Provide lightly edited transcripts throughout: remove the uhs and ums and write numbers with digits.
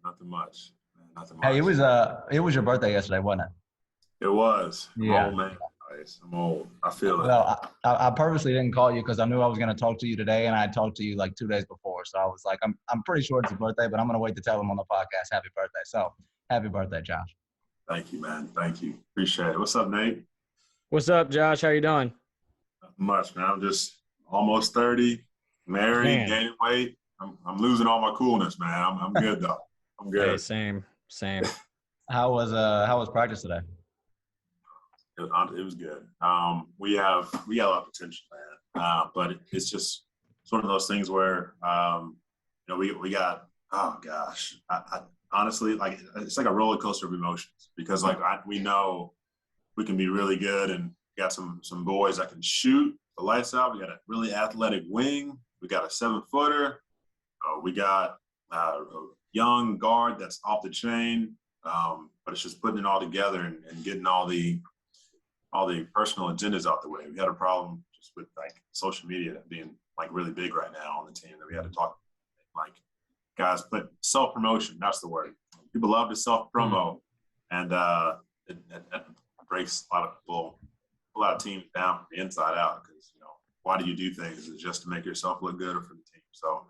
Nothing much. Man, nothing Hey, much. it was your birthday yesterday, wasn't it? It was. I'm Yeah. old, man. I'm old. I feel it. Well, I purposely didn't call you because I knew I was going to talk to you today, and I talked to you like 2 days before. So I was like, I'm pretty sure it's your birthday, but I'm going to wait to tell him on the podcast happy birthday. So happy birthday, Josh. Thank you, man. Thank you. Appreciate it. What's up, Nate? What's up, Josh? How you doing? Nothing much, man. I'm just almost 30, married, Man. gaining weight. I'm losing all my coolness, man. I'm good though. I'm good. Hey, same. How was practice today? It was good. We got a lot of potential, man. But it's one of those things where we got, oh gosh, I honestly, like, it's like a roller coaster of emotions because we know we can be really good, and we got some boys that can shoot the lights out. We got a really athletic wing. We got a 7-footer. We got a young guard that's off the chain. But it's just putting it all together and getting all the personal agendas out the way. We had a problem just with like social media being like really big right now on the team that we had to talk, like, guys, put self-promotion. That's the word. People love to self-promo, and it breaks a lot of teams down from the inside out because, why do you do things? Is it just to make yourself look good or for the team? So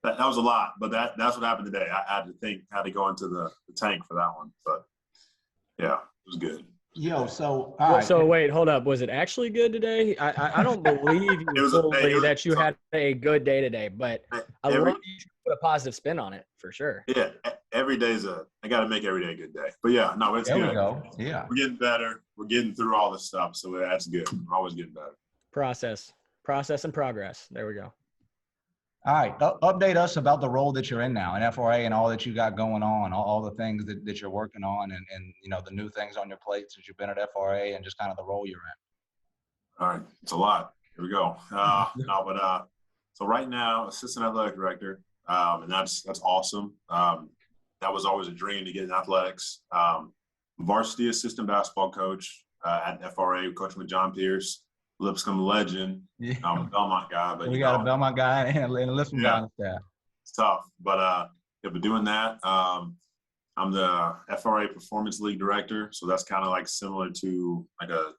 that was a lot, but that's what happened today. I had to go into the tank for that one, but yeah, it was good. Yo, so All right. So wait, hold up. Was it actually good today? I don't believe you fully that you had a good day today, but I love you should put a positive spin on it for sure. Yeah, every day's I got to make every day a good day. But yeah, no, it's good. There we go. Yeah, we're getting better. We're getting through all this stuff, so that's good. We're always getting better. Process and progress. There we go. All right. Update us about the role that you're in now in FRA and all that you got going on, all the things that you're working on and the new things on your plate since you've been at FRA and just kind of the role you're in. All right. It's a lot. Here we go. So right now, assistant athletic director, and that's awesome. That was always a dream to get in athletics. Varsity assistant basketball coach at FRA, coaching with John Pierce. Lipscomb legend. Yeah. I'm a Belmont guy, but we got a Belmont guy and a Lipscomb guy on the staff. It's tough, but doing that. I'm the FRA Performance League director, so that's kind of like similar to like a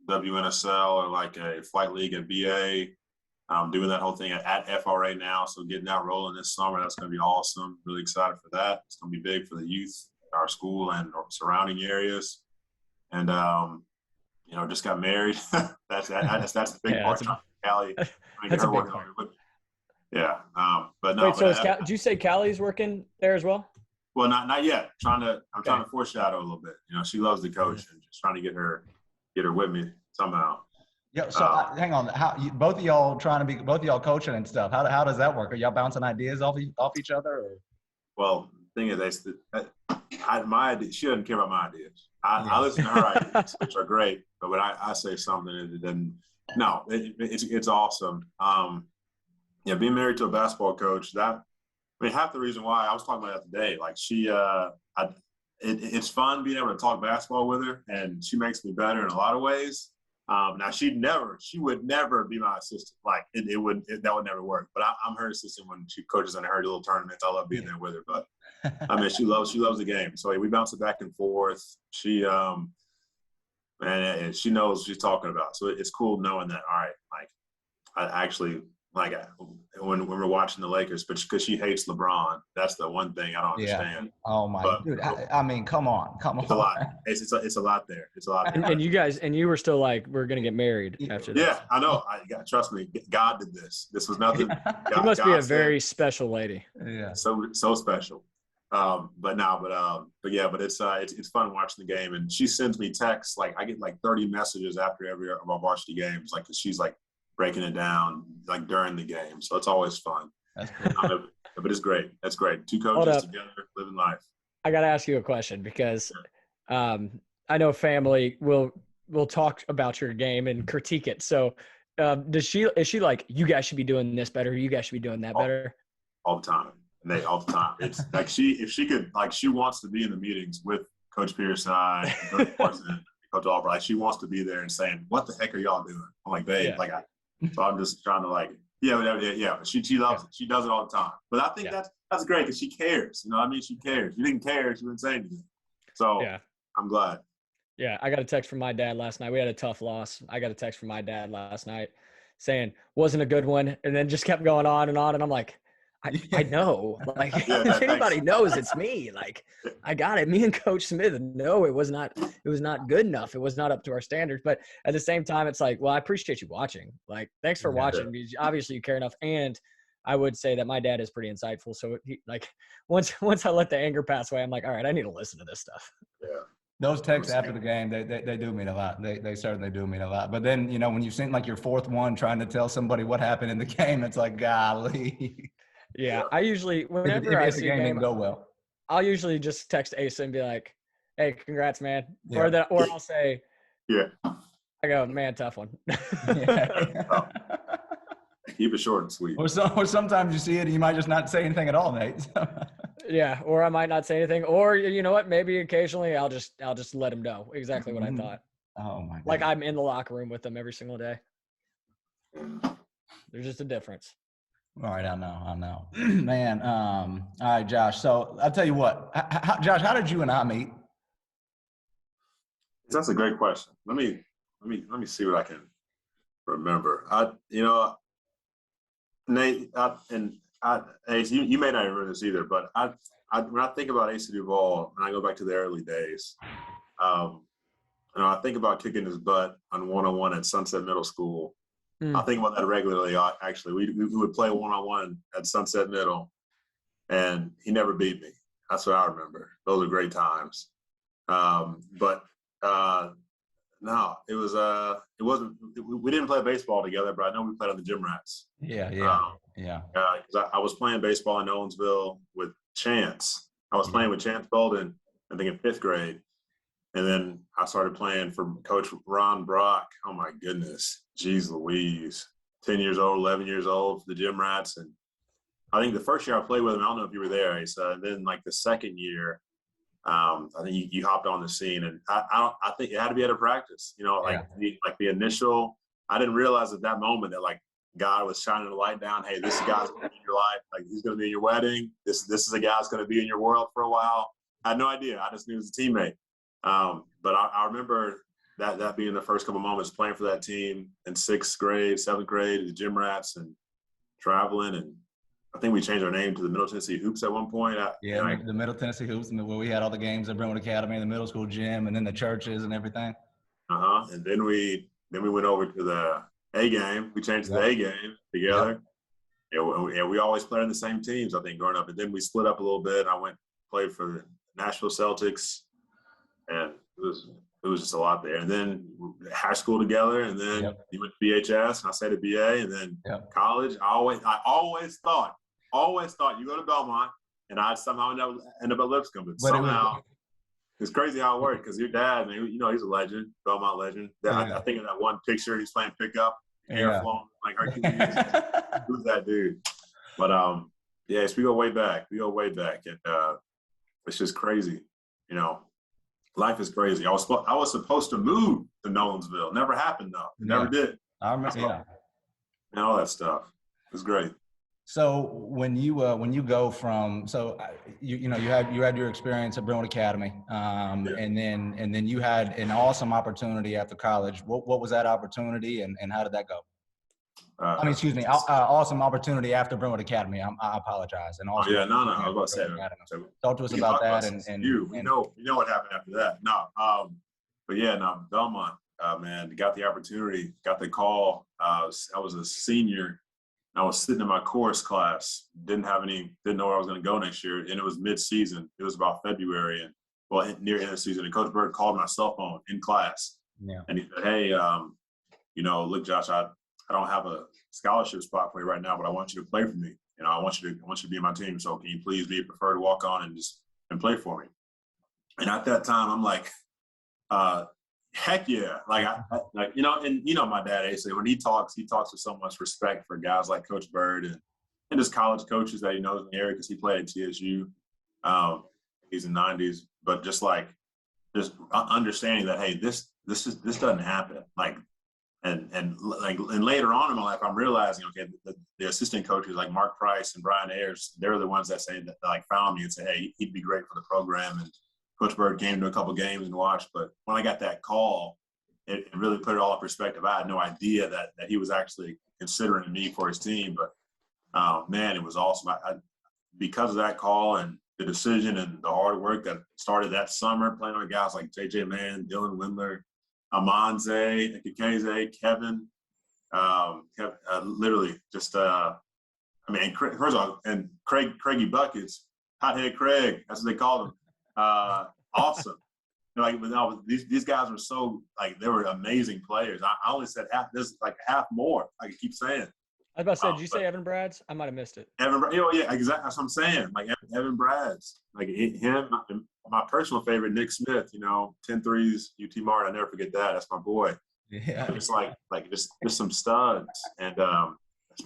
WNSL or like a flight league at BA. I'm doing that whole thing at FRA now, so getting that rolling this summer, that's going to be awesome. Really excited for that. It's going to be big for the youth, our school, and our surrounding areas. And just got married. that's the big part. Callie, that's a big part. Yeah, but no. Wait, so did you say Callie's working there as well? Well, not yet. I'm trying to foreshadow a little bit. She loves the coach, and just trying to get her with me somehow. Yeah. So hang on. Both of y'all coaching and stuff? How does that work? Are y'all bouncing ideas off each other? Or? Well, the thing is, my idea, she doesn't care about my ideas. I listen to her ideas, which are great, but when I say something, it doesn't. No, it's awesome. Being married to a basketball coach, half the reason why I was talking about that today, like it's fun being able to talk basketball with her, and she makes me better in a lot of ways. Now she would never be my assistant. Like that would never work. But I'm her assistant when she coaches in her little tournaments. I love being there with her. But she loves the game. So we bounce it back and forth. She and she knows what she's talking about. So it's cool knowing that. All right, like I actually like when we're watching the Lakers, but because she hates LeBron, that's the one thing I don't understand. Yeah. Oh my dude! I mean, come on. It's a lot. It's a lot there. It's a lot. And you were still like, we're gonna get married after that. Yeah, I know. Trust me, God did this. This was nothing. You must be a very special lady. Yeah. So special. But it's fun watching the game, and she sends me texts. Like I get like 30 messages after every of our varsity games, like because she's like breaking it down like during the game. So it's always fun. That's cool. But it's great. That's great. Two coaches together living life. I got to ask you a question because I know family will talk about your game and critique it. So is she like, you guys should be doing this better, you guys should be doing that better? All the time. All the time. It's like if she could, like, she wants to be in the meetings with Coach Pierce and I, Coach Albright. She wants to be there and saying, "What the heck are y'all doing?" I'm like, "Babe, so I'm just trying to like, yeah." She loves it. She does it all the time. But I think that's great because she cares. You know, what I mean, she cares. She didn't care, she wouldn't say anything. So Yeah. I'm glad. Yeah, I got a text from my dad last night. We had a tough loss. I got a text from my dad last night saying wasn't a good one, and then just kept going on. And I'm like, I know. Like, Yeah, if anybody thanks. knows, it's me. Like, I got it. Me and Coach Smith. No, it was not. It was not good enough. It was not up to our standards. But at the same time, it's like, well, I appreciate you watching. Like, thanks for Yeah. watching. Because obviously you care enough. And I would say that my dad is pretty insightful. So like, once I let the anger pass away, I'm like, all right, I need to listen to this stuff. Yeah. Those texts after the game, they do mean a lot. They certainly do mean a lot. But then, you know, when you seem like your fourth one trying to tell somebody what happened in the game, it's like, golly. Yeah, I usually whenever If I the see a game game, didn't go well. I'll usually just text Asa and be like, "Hey, congrats, man," Yeah. or I'll say, Yeah. "I go, man, tough one." Yeah. Keep it short and sweet. Or sometimes you see it and you might just not say anything at all, Nate. Yeah, or I might not say anything, or you know what? Maybe occasionally I'll just let him know exactly what I thought. Oh my God. Like I'm in the locker room with them every single day. There's just a difference. All right, I know. Man, all right, Josh. So I'll tell you what. Josh, how did you and I meet? That's a great question. Let me see what I can remember. Nate, Ace, you may not remember this either, but when I think about Asa Duvall and I go back to the early days, I think about kicking his butt on one-on-one at Sunset Middle School. I think about that regularly. Actually, we would play one-on-one at Sunset Middle, and he never beat me. That's what I remember. Those are great times. No, it wasn't. We didn't play baseball together, but I know we played on the Gym Rats. Yeah. Because I was playing baseball in Owensville with Chance. I was playing with Chance Bolden, I think in 5th grade. And then I started playing for Coach Ron Brock. Oh, my goodness. Jeez Louise. 10 years old, 11 years old for the Gym Rats. And I think the first year I played with him, I don't know if you were there, Asa. And then, like, the second year, I think you hopped on the scene. And I think it had to be at a practice. You know, the initial – I didn't realize at that moment that, like, God was shining the light down. Hey, this guy's going to be in your life. Like, he's going to be in your wedding. This is a guy that's going to be in your world for a while. I had no idea. I just knew he was a teammate. But I remember that being the first couple moments playing for that team in 6th grade, 7th grade, the Gym Rats, and traveling. And I think we changed our name to the Middle Tennessee Hoops at one point. The Middle Tennessee Hoops, where we had all the games at Brentwood Academy, the middle school gym, and then the churches and everything. And then we went over to the A game. We changed to the A game together. Yeah, we always played on the same teams, I think, growing up. And then we split up a little bit. I played for the Nashville Celtics, and it was just a lot there. And then high school together, and then you went to BHS, and I stayed at BA, and then college. I always thought you go to Belmont, and I'd somehow end up at Lipscomb. But somehow it's crazy how it worked, because your dad, man, you know, he's a legend, Belmont legend. I think of that one picture, he's playing pickup, hair flowing like Hercules. Who's that dude? But yes, we go way back. And it's just crazy, you know. Life is crazy. I was supposed to move to Nolensville. Never happened though. Never did. I remember. And all that stuff. It was great. So when you go from you had your experience at Brentwood Academy, and then you had an awesome opportunity after college. What was that opportunity, and how did that go? Awesome opportunity after Brentwood Academy. I apologize. And also, I was about to say. Talk to us about that. And we know what happened after that. Belmont, man, got the opportunity, got the call. I was a senior. I was sitting in my chorus class. Didn't know where I was going to go next year, and it was mid-season. It was about February, near end of the season. And Coach Bird called my cell phone in class, and he said, "Hey, look, Josh, I don't have a scholarship spot for you right now, but I want you to play for me. You know, I want you to be in my team. So can you please be a preferred walk-on and play for me?" And at that time, I'm like, heck yeah! Like my dad, Asa, when he talks with so much respect for guys like Coach Bird and just college coaches that he knows in the area because he played at TSU. He's in the 90s, but just understanding that, hey, this doesn't happen. Like, and later on in my life, I'm realizing, okay, the assistant coaches like Mark Price and Brian Ayers, they're the ones that say that like found me and say, hey, he'd be great for the program. And Coach Bird came to a couple games and watched. But when I got that call, it really put it all in perspective. I had no idea that he was actually considering me for his team. But man, it was awesome. Because of that call and the decision and the hard work that started that summer, playing with guys like J.J. Mann, Dylan Windler, Amanze, Kikeze, Kevin, literally just, first of all, and Craigie Buckets, Hothead Craig, that's what they called him. Awesome. These guys were so, they were amazing players. I only said half, there's half more. I could keep saying. I was about to say, did you say Evan Brads? I might have missed it. Evan, yeah, exactly. That's what I'm saying. Evan Brads, him. My personal favorite, Nick Smith. 10 threes, UT Martin. I never forget that. That's my boy. Yeah. Just just some studs. And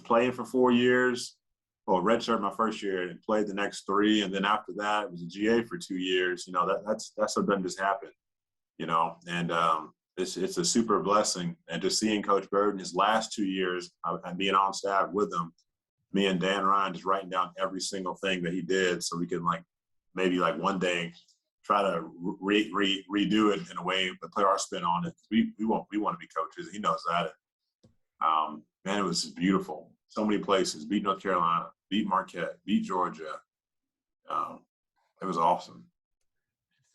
playing for 4 years. Well, redshirt my first year and played the next 3, and then after that, it was a GA for 2 years. That's what doesn't just happen. And it's a super blessing. And just seeing Coach Bird in his last 2 years and being on staff with him, me and Dan Ryan just writing down every single thing that he did so we can maybe one day try to redo it in a way, but put our spin on it. We want to be coaches. He knows that. Man, it was beautiful. So many places. Beat North Carolina, beat Marquette, beat Georgia. It was awesome.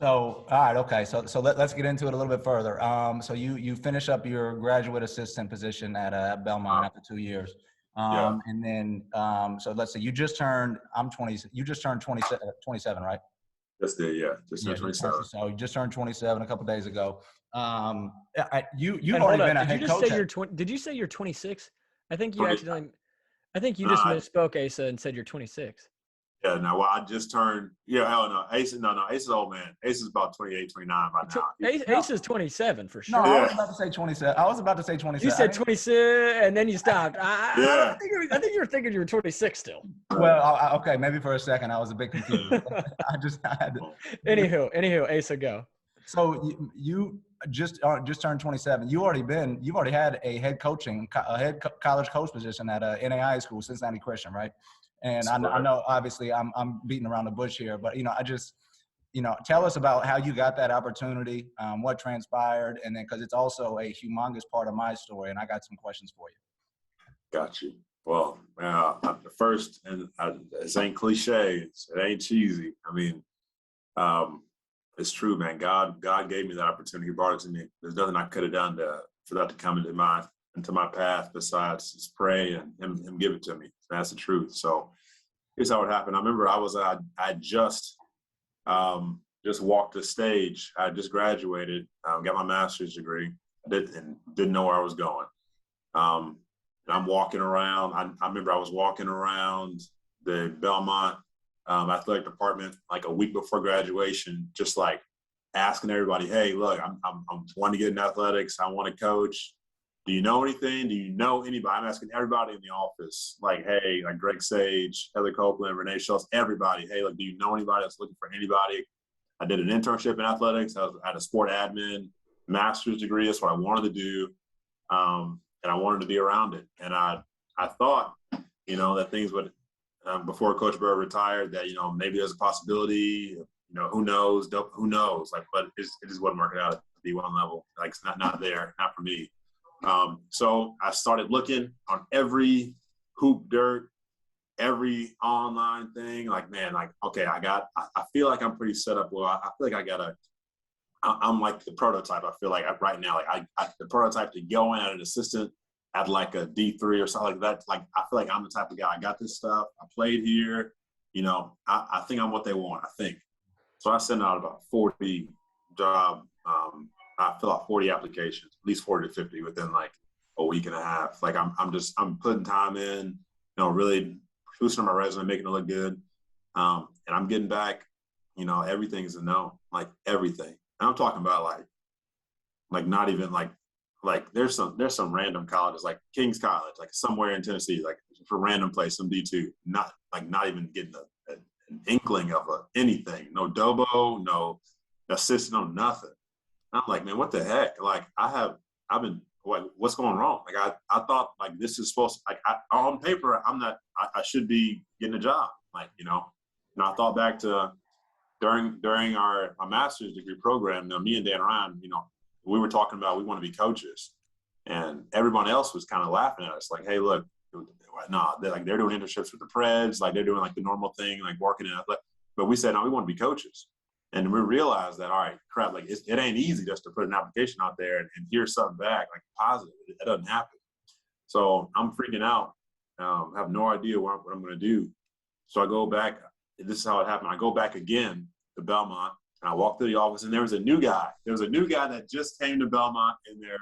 So, all right, okay. So let's get into it a little bit further. So you finish up your graduate assistant position at Belmont after 2 years. Yeah. And then, so let's say you just turned 27, right? Just did, yeah. Just turned 27. So you just turned 27 a couple days ago. You've And already been a head coach. Did you say you're 26? I think you 20. I think you just misspoke, Asa, and said you're 26. Yeah, no, well, I just turned, hell no. Ace is old man. Ace is about 28, 29 by now. Ace is 27 for sure. No, I was about to say 27. I was about to say 27. You said 26, and then you stopped. Yeah. I think you were thinking you were 26 still. Well, okay, maybe for a second I was a bit confused. I had to. Anywho, Asa, go. So you just turned 27. You've already had a head college coach position at a NAI school, Cincinnati Christian, right? And I know obviously I'm beating around the bush here, but I just tell us about how you got that opportunity, what transpired, and then because it's also a humongous part of my story, and I got some questions for you. Got you. Well, first, and it ain't cliche, it ain't cheesy. It's true, man. God gave me that opportunity. He brought it to me. There's nothing I could have done for that to come into my path besides just pray and him give it to me. That's the truth. So here's how it happened. I remember I just walked the stage. I just graduated, got my master's degree. And didn't know where I was going. And I'm walking around. I remember I was walking around the Belmont athletic department a week before graduation, just asking everybody, hey, look, I'm wanting to get in athletics. I want to coach. Do you know anything? Do you know anybody? I'm asking everybody in the office, hey, Greg Sage, Heather Copeland, Renee Schultz, everybody. Hey, do you know anybody that's looking for anybody? I did an internship in athletics. I had a sport admin master's degree. That's what I wanted to do. And I wanted to be around it. And I thought, that things would, before Coach Bird retired, that, maybe there's a possibility, who knows, but it just wasn't working out at the D1 level. It's not there, not for me. So I started looking on every Hoop Dirt, every online thing. Okay, I feel like I'm pretty set up. Well, I feel like I'm like the prototype. I feel like right now, the prototype to go in at an assistant at a D3 or something like that. I feel like I'm the type of guy. I got this stuff. I played here. I think I'm what they want. I think. So I sent out about 40 job. I fill out 40 applications, at least 40 to 50 within a week and a half. I'm putting time in, really boosting my resume, making it look good. And I'm getting back, everything's a no, everything. And I'm talking about not even there's some random colleges like King's College, somewhere in Tennessee, for random place, some D2, not even getting an inkling of anything. No Dobo, no assistant, no nothing. I'm man, what the heck? I've been what's going wrong? Like I thought like this is supposed to, like on paper, I should be getting a job. Like, you know, and I thought back to during our master's degree program, you know, me and Dan Ryan, you know, we were talking about, we want to be coaches, and everyone else was kind of laughing at us like, hey, look, no, they're doing internships with the Preds, like they're doing like the normal thing, like working in athletic. But we said, no, we want to be coaches. And we realized that, all right, crap, like it ain't easy just to put an application out there and hear something back, like positive. That doesn't happen. So I'm freaking out. Have no idea what I'm going to do. So I go back. This is how it happened. I go back again to Belmont, and I walk through the office, and there was a new guy. There was a new guy that just came to Belmont in their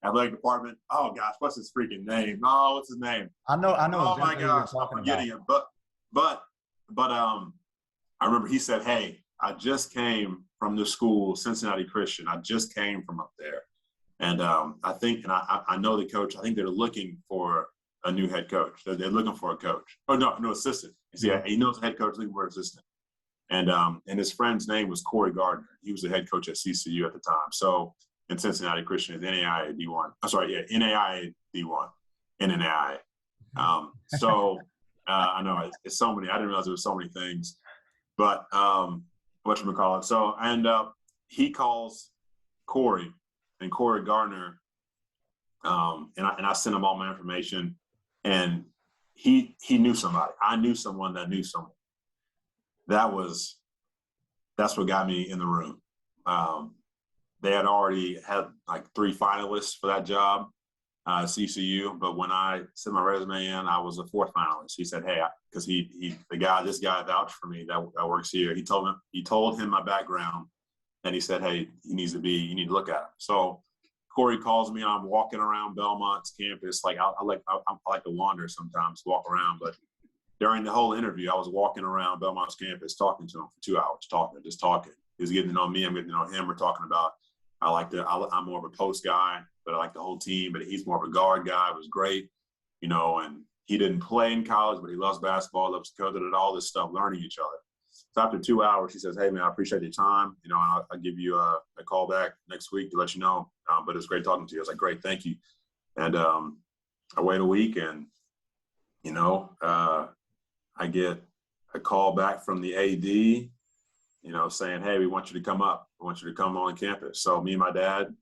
athletic department. Oh gosh, what's his freaking name? Oh, what's his name? I know. Oh my exactly who you're gosh, I'm talking forgetting about. it. But I remember he said, "Hey, I just came from the school, Cincinnati Christian. I just came from up there, and I think, and I know the coach. I think they're looking for a new head coach. They're looking for a coach. Oh no, assistant. See, he knows the head coach looking for an assistant." And his friend's name was Corey Gardner. He was the head coach at CCU at the time. So in Cincinnati Christian, is NAIA D1. I'm sorry, yeah, NAIA D1, NAIA. So I know it's so many. I didn't realize there was so many things. But whatchamacallit. So I end up, he calls Corey and Corey Gardner, and I sent him all my information, and he knew somebody. I knew someone that knew someone. That's what got me in the room. They had already had like 3 finalists for that job at CCU, but when I sent my resume in, I was the 4th finalist. He said, "Hey," because this guy vouched for me that works here. He told him my background, and he said, "Hey, you need to look at him." So Corey calls me, and I'm walking around Belmont's campus. Like I like to wander sometimes, walk around, but during the whole interview, I was walking around Belmont's campus talking to him for 2 hours, just talking. He was getting to know me, I'm getting to know him. We're talking about, I'm more of a post guy, but I like the whole team, but he's more of a guard guy. It was great, you know, and he didn't play in college, but he loves basketball, loves to coach, and all this stuff, learning each other. So after 2 hours, he says, "Hey man, I appreciate your time. You know, I'll give you a call back next week to let you know. But it's great talking to you." I was like, "Great, thank you." And I wait a week, and, you know, I get a call back from the AD, you know, saying, "Hey, we want you to come up. We want you to come on campus." So me and my dad,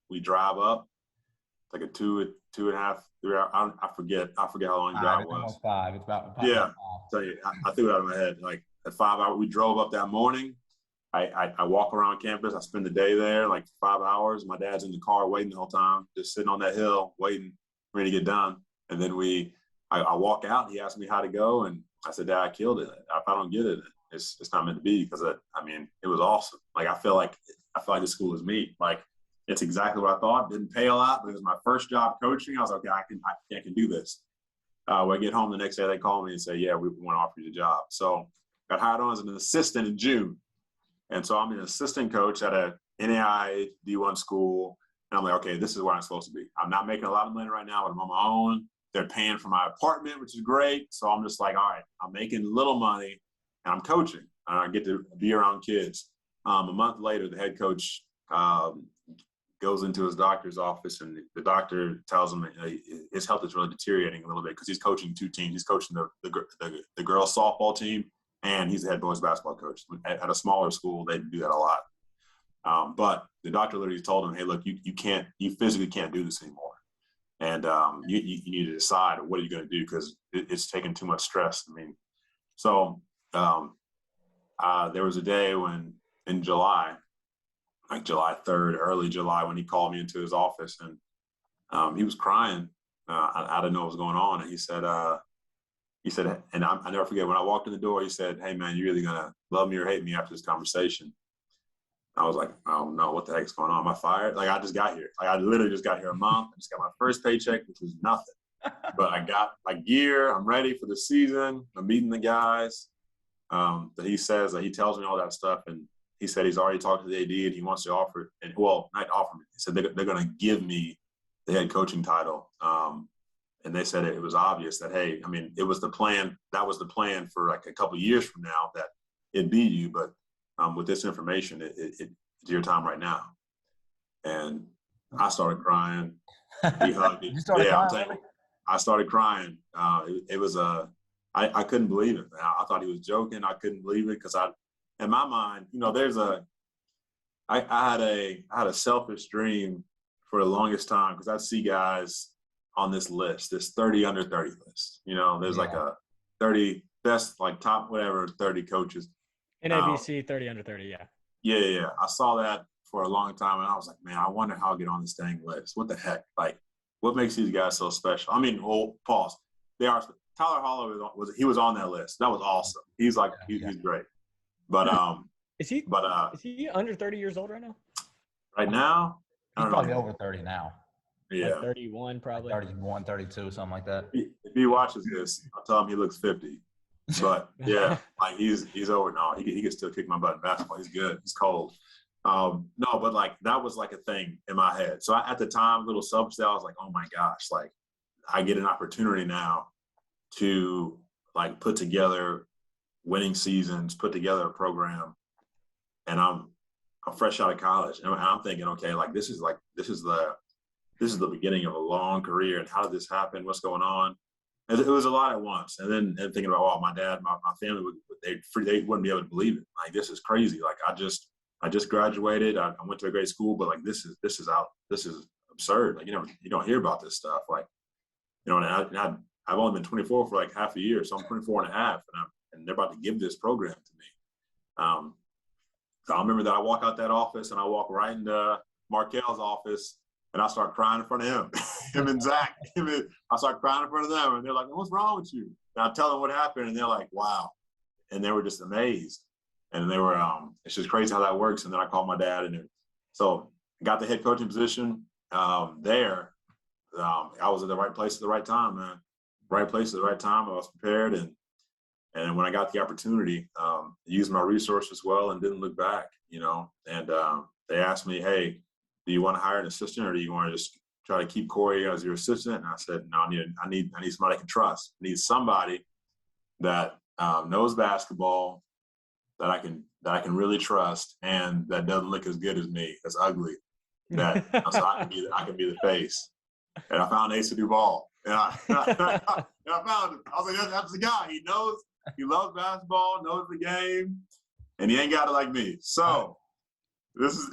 we drive up. It's like a 2.5, 3 hour. I forget how long the drive was. Almost 5. It's about 5. Yeah. So I threw it out of my head. Like at 5 hours, we drove up that morning. I walk around campus. I spend the day there, like 5 hours. My dad's in the car waiting the whole time, just sitting on that hill, waiting, ready to get done. And then I walk out. He asked me how to go, and I said, "Dad, I killed it. If I don't get it, it's not meant to be," because it was awesome. Like I feel like this school is me. Like it's exactly what I thought. Didn't pay a lot, but it was my first job coaching. I was like, "Okay, I can do this." When I get home the next day, they call me and say, "Yeah, we want to offer you the job." So got hired on as an assistant in June, and so I'm an assistant coach at a NAIA D1 school, and I'm like, "Okay, this is where I'm supposed to be. I'm not making a lot of money right now, but I'm on my own. They're paying for my apartment, which is great." So I'm just like, all right, I'm making little money and I'm coaching and I get to be around kids. A month later, the head coach goes into his doctor's office, and the doctor tells him his health is really deteriorating a little bit because he's coaching 2 teams. He's coaching the girls softball team, and he's the head boys basketball coach. At a smaller school, they do that a lot. But the doctor literally told him, "Hey, look, you physically can't do this anymore. And you need to decide what are you going to do because it's taking too much stress." I mean, so there was a day when in July, like July 3rd, early July, when he called me into his office, and he was crying. I didn't know what was going on. And he said, and I never forget, when I walked in the door, he said, "Hey man, you really going to love me or hate me after this conversation?" I was like, "I don't know what the heck's going on. Am I fired?" Like I just got here. Like I literally just got here a month. I just got my first paycheck, which was nothing. But I got my gear. I'm ready for the season. I'm meeting the guys. That he says that he tells me all that stuff, and he said he's already talked to the AD and he wants to offer. And well, not offer me. He said they're going to give me the head coaching title. And they said it was obvious that, hey, I mean, it was the plan. That was the plan for like a couple of years from now that it'd be you, but with this information, it's your time right now. And I started crying. He hugged me. You started Yeah, I'm crying, telling really? you, I started crying. It was I couldn't believe it. I thought he was joking. I couldn't believe it because in my mind, I had a selfish dream for the longest time because I'd see guys on this list, this 30 under 30 list. There's like Yeah. a 30 best, like top whatever 30 coaches. NABC 30 under 30. Yeah. Yeah. I saw that for a long time, and I was like, man, I wonder how I get on this dang list. What the heck? Like, what makes these guys so special? I mean, pause. They are. Tyler Holloway was on that list. That was awesome. He's like he's great. But Is he but is he under 30 years old right now? right now, I He's don't probably know. over 30 now. Yeah. Like 31 probably. 31, 32, something like that. If he watches this, I'll tell him he looks 50. But yeah, like he's over now. He can still kick my butt in basketball. He's good. He's cold. No, but like that was like a thing in my head. So at the time, little substance, I was like, oh my gosh, like I get an opportunity now to like put together winning seasons, put together a program, and I'm fresh out of college, and I'm thinking, okay, like this is the beginning of a long career, and how did this happen? What's going on? It was a lot at once, and then thinking about, my dad, my family they wouldn't be able to believe it. Like this is crazy. Like I just graduated. I went to a great school, but like this is absurd. Like you don't hear about this stuff. Like and I've only been 24 for like half a year, so I'm 24 and a half, and they're about to give this program to me. So I remember that I walk out that office and I walk right into Markel's office. And I start crying in front of him, him and Zach. I start crying in front of them, and they're like, "What's wrong with you?" And I tell them what happened, and they're like, "Wow," and they were just amazed. And they were, it's just crazy how that works. And then I called my dad, and so I got the head coaching position there. I was at the right place at the right time, man. Right place at the right time. I was prepared, and when I got the opportunity, used my resources well and didn't look back. And they asked me, "Hey, do you want to hire an assistant, or do you want to just try to keep Corey as your assistant?" And I said, no, I need somebody I can trust. I need somebody that knows basketball, that I can really trust, and that doesn't look as good as me, that's ugly. So I can be the face. And I found Asa Duvall. And I found him. I was like, that's the guy. He loves basketball, knows the game, and he ain't got it like me. So. This is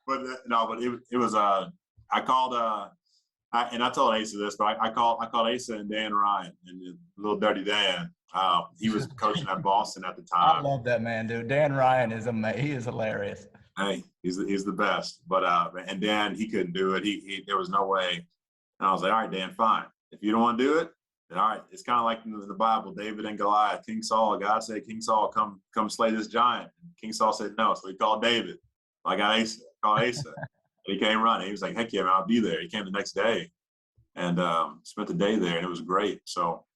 but it was I called and I told Asa this, but I called Asa and Dan Ryan and little Dirty Dan. He was coaching at Boston at the time. I love that man, dude. Dan Ryan is amazing. He is hilarious. Hey, he's the best. But and Dan, he couldn't do it. He there was no way. And I was like, all right, Dan, fine. If you don't want to do it, then all right. It's kind of like in the Bible, David and Goliath. King Saul, God said, King Saul, come slay this giant. King Saul said no, so he called David. I got Asa. Called Asa. He came running. He was like, heck yeah, man, I'll be there. He came the next day and spent the day there, and it was great. So,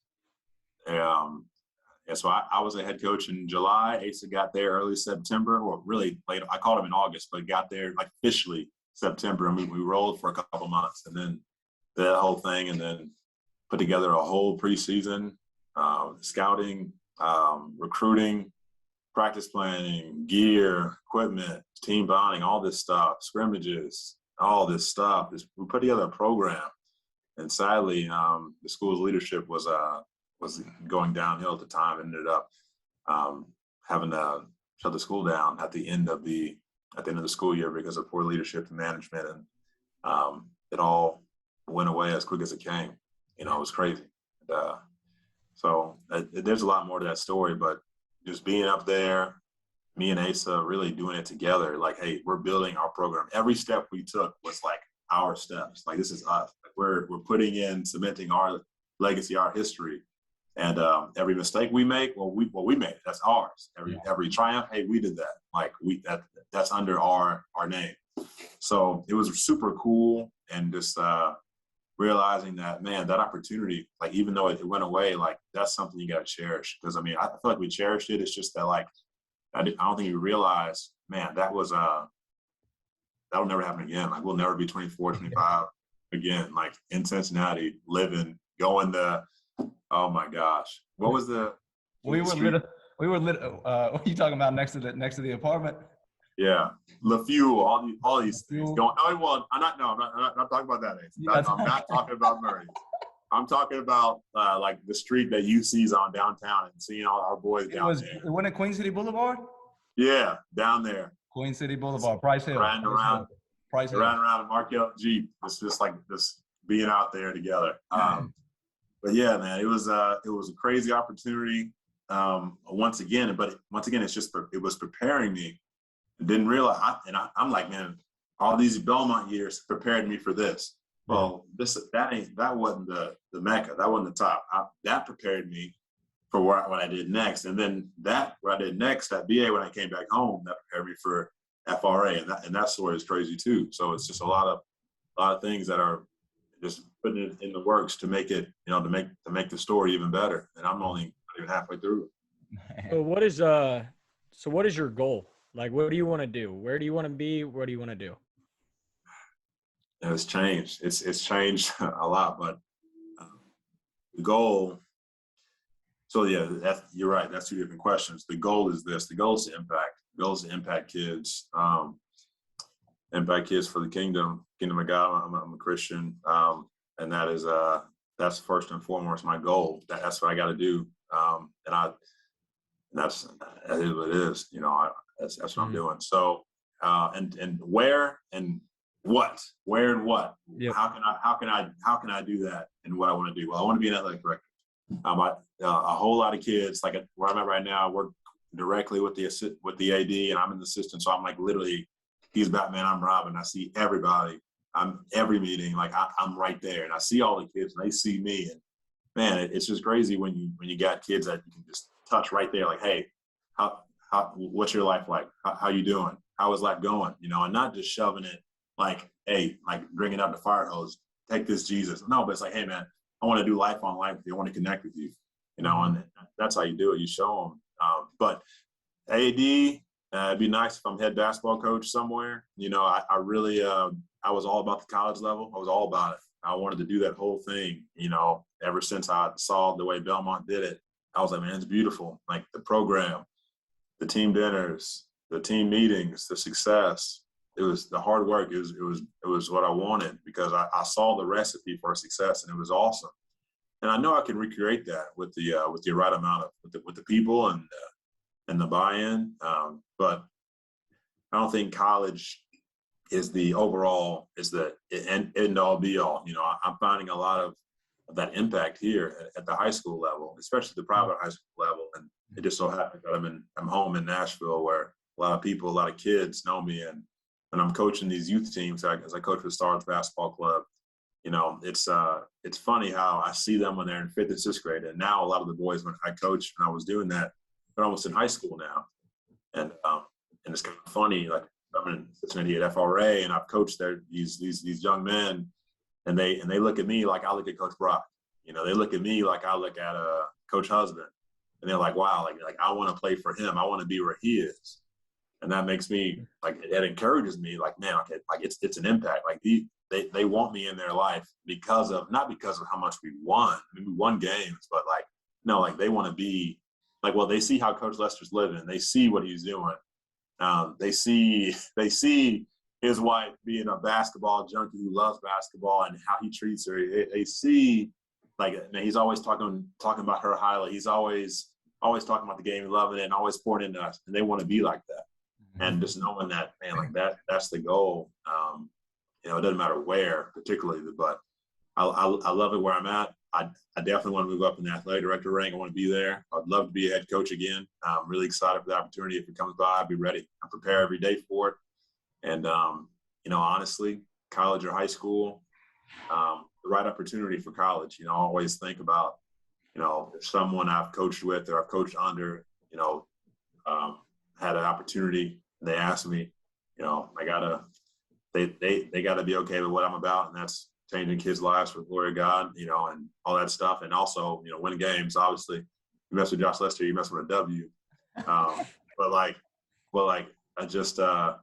so I was a head coach in July. Asa got there early September, or really late. I called him in August, but got there like officially September. And we rolled for a couple months, and then that whole thing, and then put together a whole preseason, scouting, recruiting, practice planning, gear, equipment, team bonding, all this stuff, scrimmages, all this stuff. We put together a program, and sadly, the school's leadership was going downhill at the time. Ended up having to shut the school down at the end of the school year because of poor leadership and management, and it all went away as quick as it came. It was crazy. So there's a lot more to that story, but just being up there, me and Asa really doing it together. Like, hey, we're building our program. Every step we took was like our steps. Like, this is us. Like, we're putting in, cementing our legacy, our history. And every mistake we make, we made it. That's ours. Every triumph, hey, we did that. Like that's under our name. So it was super cool, and just realizing that, man, that opportunity, like even though it went away, like that's something you got to cherish. Because I mean, I feel like we cherished it. It's just that like I don't think you realize, man, that'll never happen again. Like we'll never be 24, 25 again. Like in Cincinnati, living, going to, oh my gosh, what was the? What are you talking about next to the apartment? Yeah, LeFew, all these things going. Oh, well, I'm not talking about that. I'm not talking about Murray. I'm talking about like the street that UC's on downtown and seeing all our boys down there. It wasn't Queen City Boulevard? Yeah, down there. Queen City Boulevard, Price Hill. Riding around in Markel Jeep. It's just like this being out there together. But yeah, man, it was a crazy opportunity. Once again, it was preparing me. I didn't realize, I'm like, man, all these Belmont years prepared me for this. Well, that wasn't the Mecca. That wasn't the top. That prepared me for what I did next. And then what I did next at BA when I came back home, that prepared me for FRA. And that story is crazy too. So it's just a lot of things that are just putting it in the works to make it, to make the story even better. And I'm only not even halfway through. So what is your goal? Like, what do you want to do? Where do you want to be? What do you want to do? It's changed. It's changed a lot, but the goal. So yeah, you're right. That's two different questions. The goal is this. The goal is to impact. The goal is to impact kids. Impact kids for the kingdom of God. I'm a Christian, and that's first and foremost my goal. That's what I got to do. That is what it is. That's what I'm doing. So and where and what? Yep. How can I do that? And what I want to do? Well, I want to be an athletic director. A whole lot of kids, like where I'm at right now, I work directly with the AD, and I'm an assistant. So I'm like literally, he's Batman, I'm Robin. I see everybody. I'm every meeting, like I'm right there, and I see all the kids, and they see me. And man, it's just crazy when you got kids that you can just touch right there. Like, hey, what's your life like? How you doing? How is life going? And not just shoving it like, hey, like bringing out the fire hose. Take this, Jesus. No, but it's like, hey, man, I want to do life on life with you. I want to connect with you. And that's how you do it. You show them. But AD, it'd be nice if I'm head basketball coach somewhere. I really, I was all about the college level. I was all about it. I wanted to do that whole thing, ever since I saw the way Belmont did it. I was like, man, it's beautiful. Like the program, the team dinners, the team meetings, the success. It was the hard work. It was what I wanted because I saw the recipe for success, and it was awesome. And I know I can recreate that with the right amount of with the people and the buy-in. But I don't think college is the end all be all. I'm finding a lot of that impact here at the high school level, especially the private high school level. And it just so happens that I'm home in Nashville, where a lot of kids know me, and I'm coaching these youth teams as I coach with Stars Basketball Club. It's funny how I see them when they're in 5th and 6th grade, and now a lot of the boys when I coached when I was doing that, they're almost in high school now, and it's kind of funny. Like I'm an assistant at FRA, and I've coached these young men, and they look at me like I look at Coach Brock. They look at me like I look at Coach Husband, and they're like, wow, like I want to play for him. I want to be where he is. And that makes me like, that encourages me like, man, okay, like it's an impact. Like they want me in their life not because of how much we won. I mean, we won games, but like, no, like they want to be like, well, they see how Coach Lester's living. They see what he's doing. They see his wife being a basketball junkie who loves basketball and how he treats her. They see like, man, he's always talking about her highly. He's always talking about the game, loving it, and always pouring into us. And they want to be like that. And just knowing that, man, like that's the goal. It doesn't matter where particularly, but I love it where I'm at. I definitely want to move up in the athletic director rank. I want to be there. I'd love to be a head coach again. I'm really excited for the opportunity. If it comes by, I'll be ready. I prepare every day for it. And, honestly, college or high school, the right opportunity for college. I always think about, if someone I've coached with or I've coached under, had an opportunity, and they asked me, they gotta be okay with what I'm about, and that's changing kids' lives for the glory of God, and all that stuff, and also, win games. Obviously, you mess with Josh Lester, you mess with a W. But I just, I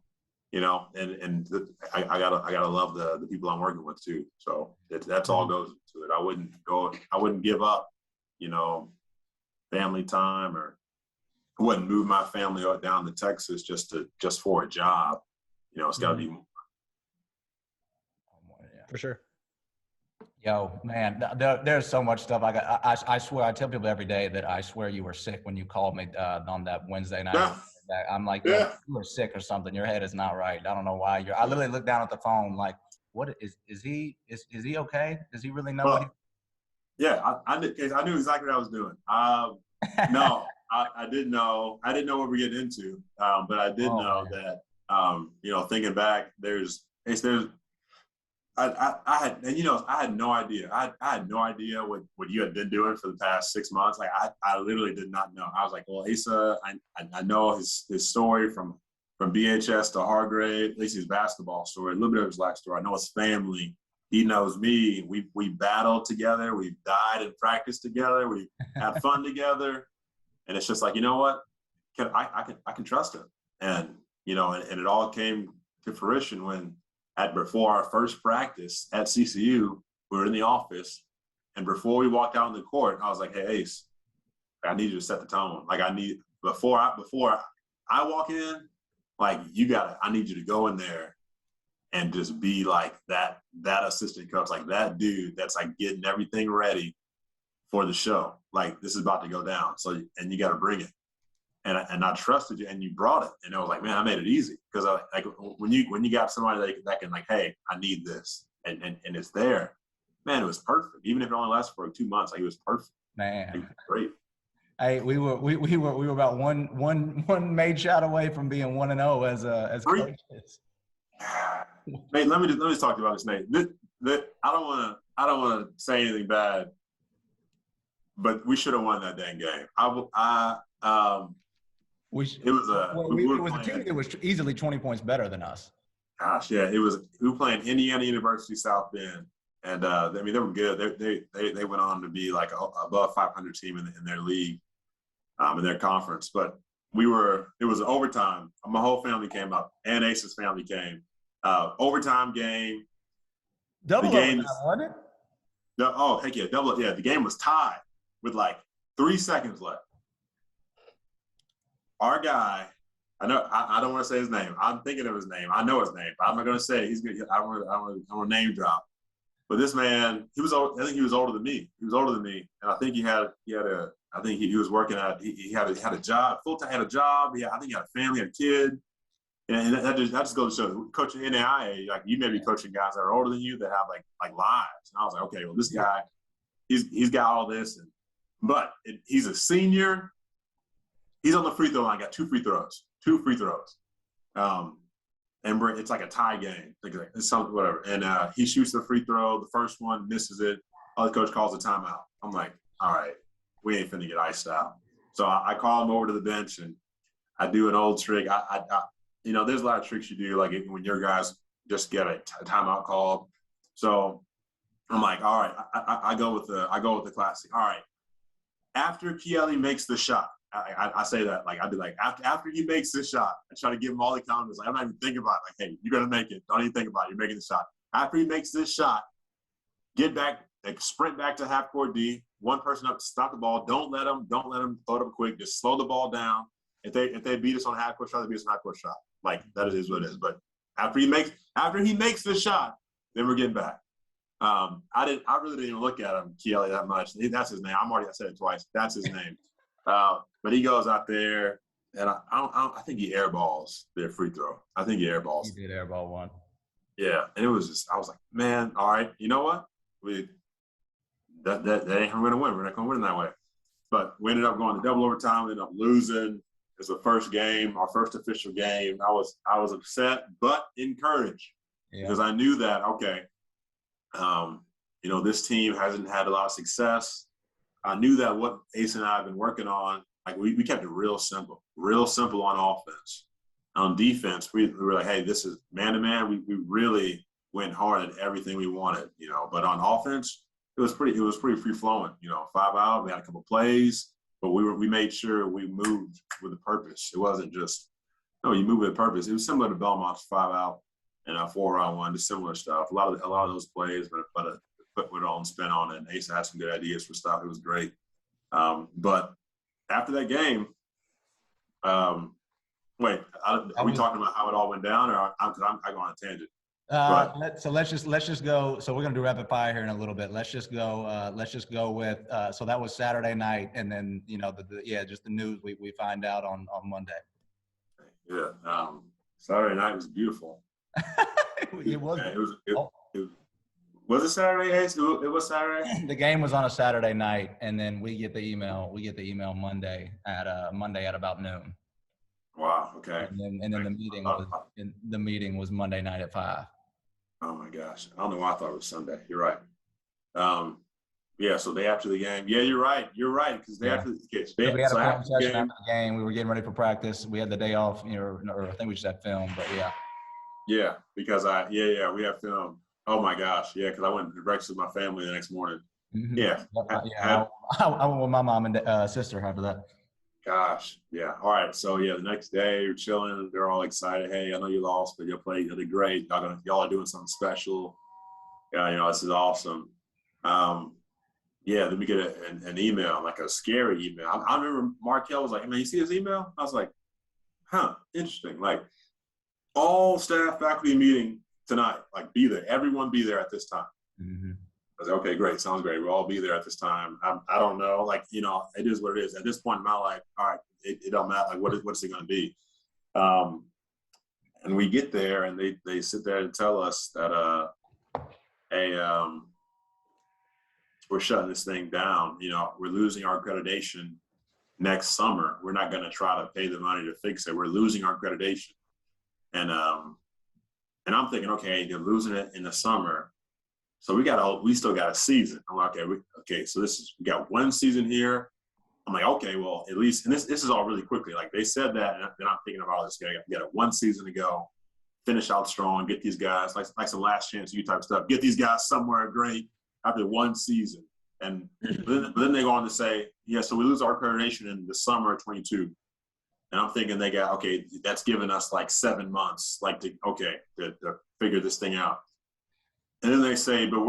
gotta love the people I'm working with too. So that's all goes into it. I wouldn't give up, family time or wouldn't move my family down to Texas just for a job. You know, it's got to be. For sure. Yo, man, there's so much stuff. I swear, I tell people every day that I swear you were sick when you called me on that Wednesday night. Yeah. I'm like, Yeah. yo, you were sick or something. Your head is not right. I don't know why. I literally looked down at the phone like, what is he okay? Does he really know what he? Yeah, I knew exactly what I was doing. No, I didn't know. I didn't know what we were getting into, but I did know that. You know, thinking back, I had no idea. I had no idea what you had been doing for the past 6 months. Like I literally did not know. I was like, well, Asa, I know his story from BHS to Hargrave, at least his basketball story, a little bit of his life story. I know his family. He knows me. We battled together. We died and practiced together. We had fun together. And it's just like, you know what? I can trust him. And, you know, and it all came to fruition when before our first practice at CCU, we were in the office. And before we walked out on the court, I was like, hey, Ace, I need you to set the tone. Like before I walk in, like I need you to go in there and just be like that assistant coach, like that dude that's like getting everything ready for the show. Like this is about to go down. So, and you got to bring it. And I trusted you, and you brought it. And I was like, man, I made it easy because like when you got somebody that can like, hey, I need this, and it's there, man, it was perfect. Even if it only lasted for 2 months, like it was perfect. Man, was great. Hey, we were about one made shot away from being 1-0 as coaches. Nate, let me just talk to you about this, Nate. I don't want to say anything bad, but we should have won that dang game. It was a team that was easily 20 points better than us. Gosh, yeah, we were playing Indiana University South Bend, and I mean they were good. They went on to be like above 500 team in their league, in their conference. But it was overtime. My whole family came up, and Ace's family came. Overtime game. Double overtime, wasn't it? Heck yeah, double. Yeah, the game was tied with like 3 seconds left. Our guy, I know I don't want to say his name. I'm thinking of his name. I know his name, but I'm not going to say it. He's good. I want to name drop. But this man, I think he was older than me. He was older than me, and I think he was working at. He had a job, full time. Had a job. I think he had a family, had a kid, and that just goes to show. Coaching NAIA, like you may be coaching guys that are older than you that have like lives. And I was like, okay, well, this guy, he's got all this, but he's a senior. He's on the free throw line. Got 2 free throws. And it's like a tie game. It's something, whatever. And he shoots the free throw. The first one misses it. Other coach calls a timeout. I'm like, all right, we ain't finna get iced out. So I call him over to the bench and I do an old trick. You know, there's a lot of tricks you do, like when your guys just get a timeout called. So I'm like, all right, I go with the classic. All right, after Kieli makes the shot. I say that, like, I'd be like, after he makes this shot, I try to give him all the confidence. Like, I'm not even thinking about it. Like, hey, you're going to make it. Don't even think about it. You're making the shot. After he makes this shot, get back, like, sprint back to half court D, one person up to stop the ball. Don't let them throw it up quick. Just slow the ball down. If they beat us on half court shot, they beat us on half court shot. Like, that is what it is. But after he makes the shot, then we're getting back. I really didn't even look at him, Kieli, that much. That's his name. I said it twice. That's his name. But he goes out there, and I think he airballs their free throw. I think he airballs. He did airball one. Yeah, and it was just, I was like, man, all right, you know what? That ain't how we're gonna win. We're not gonna win that way. But we ended up going to double overtime. We ended up losing. It was the first game, our first official game. I was upset, but encouraged because I knew that you know, this team hasn't had a lot of success. I knew that what Ace and I have been working on, like we kept it real simple on offense. On defense, we were like, hey, this is man-to-man. We really went hard at everything we wanted, you know. But on offense, it was pretty free-flowing, you know, 5 out. We had a couple plays, but we made sure we moved with a purpose. It wasn't just, no, you move with a purpose. It was similar to Belmont's 5 out and 4-on-1, just similar stuff. A lot of those plays, but put our own spin on it. And Asa had some good ideas for stuff. It was great. But after that game, Wait, are we talking about how it all went down, or I go on a tangent? Let's just go. So we're gonna do rapid fire here in a little bit. Let's just go with. So that was Saturday night, and then just the news we find out on Monday. Yeah, Saturday night was beautiful. It was. Was it Saturday, Ace? It was Saturday. The game was on a Saturday night, and then we get the email. Monday at about noon. Wow. Okay. And then the meeting was Monday night at 5. Oh my gosh! I don't know why I thought it was Sunday. You're right. Yeah. So day after the game. Yeah, you're right. You're right because day after the game. We had a film session after the game. We were getting ready for practice. We had the day off. Or I think we just had film. But yeah. Yeah, because we have film. Oh my gosh, yeah, because I went to breakfast with my family the next morning. Mm-hmm. Yeah. I went with my mom and sister after that. Gosh, yeah. All right, so yeah, the next day we're chilling. They're all excited. Hey, I know you lost, but you'll did great. Y'all are doing something special. Yeah, this is awesome. Then we get an email, like a scary email. I remember Markel was like, "Man, you see his email?" I was like, "Huh, interesting." Like, all staff faculty meeting tonight, like be there. Everyone be there at this time. Mm-hmm. I was like, okay, great. Sounds great. We'll all be there at this time. I don't know. Like, it is what it is. At this point in my life, all right, it don't matter. Like, what's it going to be? And we get there and they sit there and tell us that, we're shutting this thing down. We're losing our accreditation next summer. We're not going to try to pay the money to fix it. We're losing our accreditation. And I'm thinking, okay, they're losing it in the summer. So we still got a season. I'm like, okay, so we got one season here. I'm like, okay, well, at least, and this is all really quickly. Like they said that, and then I'm thinking about this. We got one season to go, finish out strong, get these guys, like some last chance you type stuff, get these guys somewhere great after one season. And but then they go on to say, yeah, so we lose our accreditation in the summer of 22. And I'm thinking that's given us like 7 months, to figure this thing out. And then they say, but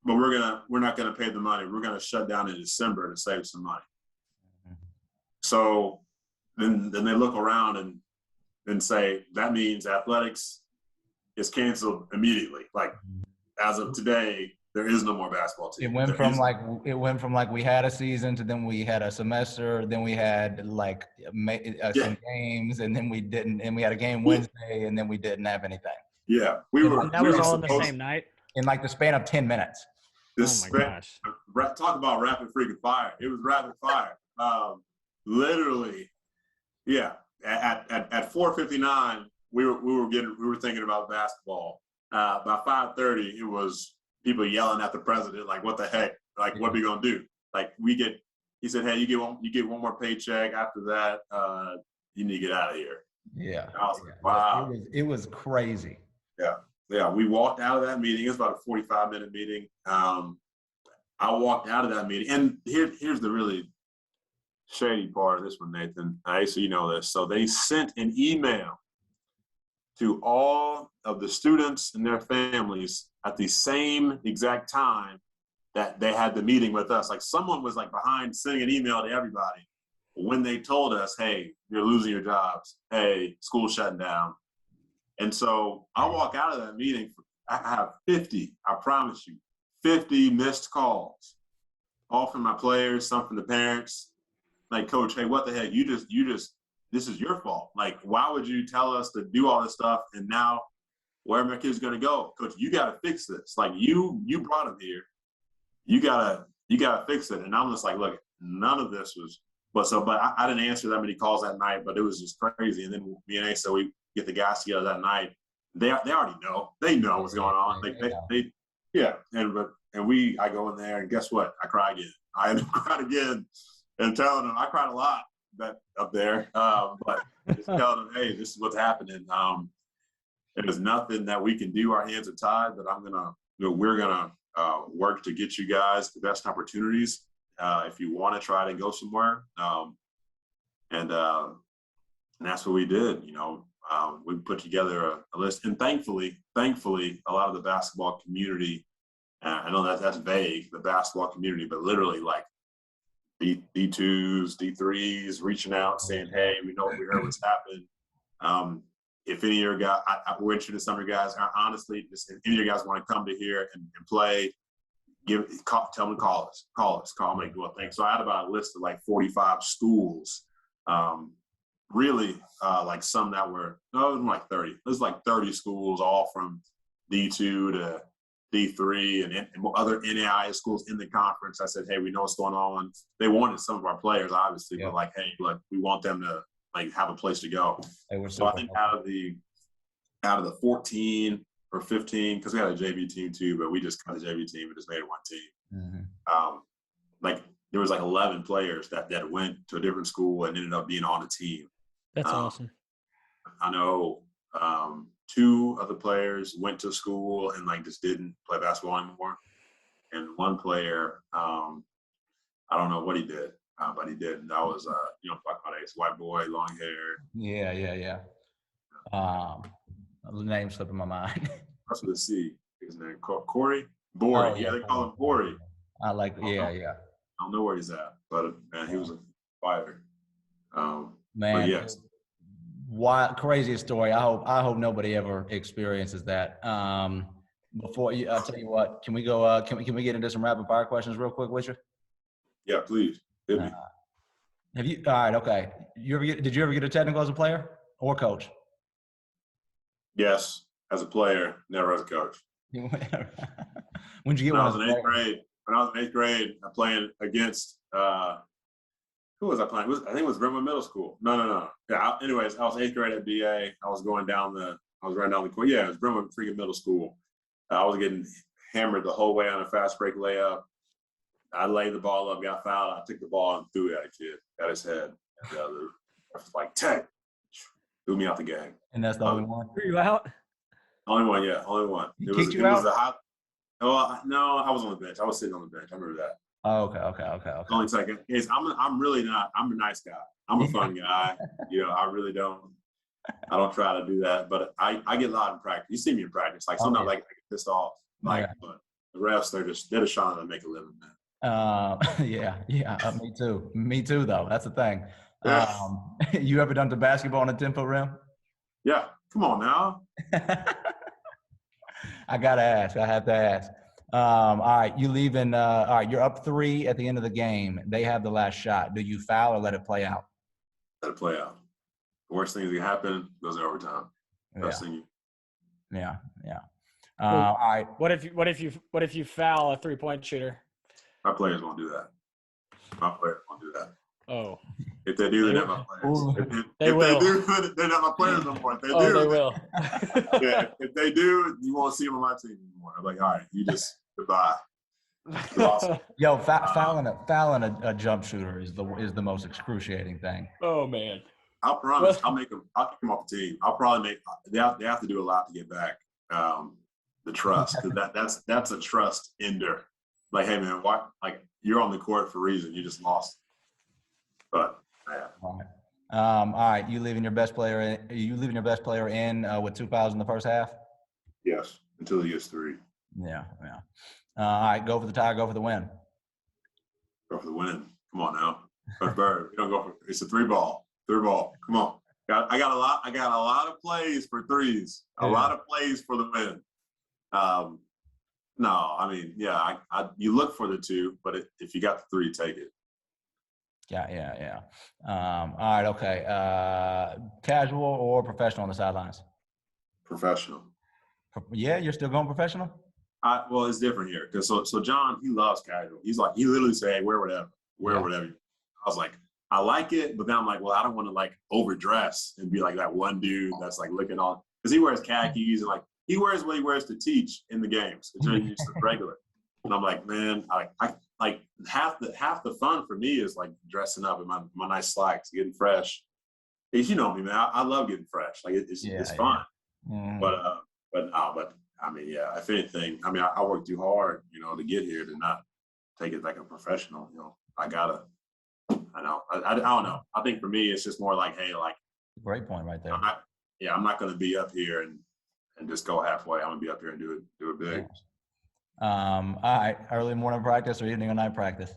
we're not gonna pay the money. We're gonna shut down in December to save some money. Mm-hmm. So then they look around and say that means athletics is canceled immediately. Like as of today, there is no more basketball team. It went from we had a season to then we had a semester, then we had some games, and then we didn't, and we had a game Wednesday, and then we didn't have anything. Yeah, that was all in the same night. In the span of 10 minutes. Oh my gosh! Talk about rapid freaking fire! It was rapid fire. Literally, yeah. At 4:59, we were thinking about basketball. By 5:30, it was people yelling at the president, like, "What the heck? Like, what are we gonna do?" Like, he said, "Hey, you get one more paycheck. After that, you need to get out of here." Yeah. I was like, wow. It was crazy. Yeah. We walked out of that meeting. It was about a 45-minute meeting. I walked out of that meeting, and here's the really shady part of this one, Nathan. So you know this. So they sent an email to all of the students and their families at the same exact time that they had the meeting with us. Like someone was behind sending an email to everybody when they told us, hey, you're losing your jobs. Hey, school's shutting down. And so I walk out of that meeting, I have 50, I promise you, 50 missed calls, all from my players, some from the parents. Like, Coach, hey, what the heck? You just, this is your fault. Like, why would you tell us to do all this stuff? And now where are my kids going to go? Coach, you got to fix this. Like you brought them here. You gotta fix it. And I'm just like, look, none of this was, but I didn't answer that many calls that night, but it was just crazy. And then me and Asa, we get the guys together that night. They already know. They know what's going on. I go in there and guess what? I cry again. I end up crying again and telling them I cried a lot up there. But just telling them, hey, this is what's happening. There's nothing that we can do. Our hands are tied, but we're gonna work to get you guys the best opportunities if you want to try to go somewhere. And that's what we did. We put together a list, and thankfully, a lot of the basketball community. I know that's vague, the basketball community, but literally, D2s, D3s, reaching out, saying, "Hey, we heard what's happened. If any of your guys, we're interested in some of your guys. Honestly, if any of your guys want to come to here and play, tell them to call us. Call me. Well, thanks." So I had about a list of like 45 schools. Really, like some that were like 30. It was like 30 schools, all from D2 to D3 and other NAIA schools in the conference. I said, "Hey, we know what's going on." They wanted some of our players, obviously, but like, "Hey, look, we want them to like have a place to go." So I think out of the 14 or 15, because we had a JV team too, but we just cut the JV team and just made it one team. Like there was like 11 players that went to a different school and ended up being on the team. That's awesome. I know 2 of the players went to school and like just didn't play basketball anymore. And one player, I don't know what he did, but he did. And that was, talk about a white boy, long hair. Yeah. The name slipping my mind. That's with a C. His name, Corey Borey. They call him Borey. I like, yeah. I don't know where he's at, but man, he was a fighter. Man, yes. Craziest story. I hope nobody ever experiences that. Before you, I'll tell you what. Can we go? Can we get into some rapid fire questions real quick, Richard? Yeah, please. Hit me. Have you? All right. Okay. Did you ever get a technical as a player or coach? Yes, as a player, never as a coach. When'd you get when one? I was in 8th grade. When I was in 8th grade, I playing against who was I playing? I think it was Brentwood Middle School. No. Yeah. Anyways, I was 8th grade at BA. I was running down the court. Yeah, it was Brentwood freaking Middle School. I was getting hammered the whole way on a fast break layup. I laid the ball up, got fouled. I took the ball and threw it at a kid, at his head. And the other was like, "Tech," threw me out the game. And that's the only one. Threw you out? Only one, yeah, only one. He kicked you out? No, I was on the bench. I was sitting on the bench. I remember that. Oh, okay. Only second. I'm really not. I'm a nice guy. I'm a fun guy. I really don't. I don't try to do that, but I get a lot in practice. You see me in practice. Like sometimes I get pissed off. But the refs, they're just trying to make a living, man. Yeah. Me too, though. That's the thing. You ever done the basketball on a 10-foot rim? Yeah. Come on now. I gotta ask. I have to ask. All right, you leaving? All right, you're up 3 at the end of the game. They have the last shot. Do you foul or let it play out? Let it play out. The worst thing that can happen goes in overtime. Yeah. All right. What if you foul a 3-point shooter? My players won't do that. Oh. If they do, they're not my players. They will. They do, they're not my players no more. If they do, they will. Yeah. If they do, you won't see them on my team anymore. I'm like, all right, you just goodbye. Awesome. Yo, fouling a jump shooter is the most excruciating thing. Oh man. I promise. I'll kick them off the team. I'll probably make. They have to do a lot to get back the trust. That's a trust ender. Like, hey man, why? Like you're on the court for a reason. You just lost. But yeah. All right. You leaving your best player in with 2 fouls in the first half? Yes, until he gets 3. Yeah. All right. Go for the tie. Go for the win. Go for the win. Come on now. Bird. We don't go for. It's a 3-ball. 3-ball. Come on. I got a lot of plays for 3s. A lot of plays for the win. No, I mean, yeah. You look for the 2, but if you got the 3, take it. Yeah. All right. Okay. Casual or professional on the sidelines? Professional. Yeah, you're still going professional? Well, it's different here because so John, he loves casual. He literally say, "Hey, wear whatever." I was like, I like it, but then I'm like, well, I don't want to like overdress and be like that one dude that's like looking all because he wears khakis and like he wears what he wears to teach in the games. It's just regular. And I'm like, man, I like half the fun for me is like dressing up in my nice slacks, getting fresh. Because you know me, man, I love getting fresh. Like it's fun. Mm. But I mean, yeah. If anything, I mean, I worked too hard, to get here to not take it like a professional. I gotta. I know. I don't know. I think for me, it's just more like, hey, like. Great point right there. I'm not going to be up here and just go halfway. I'm going to be up here and do it big. Yeah. All right. Early morning practice or evening or night practice?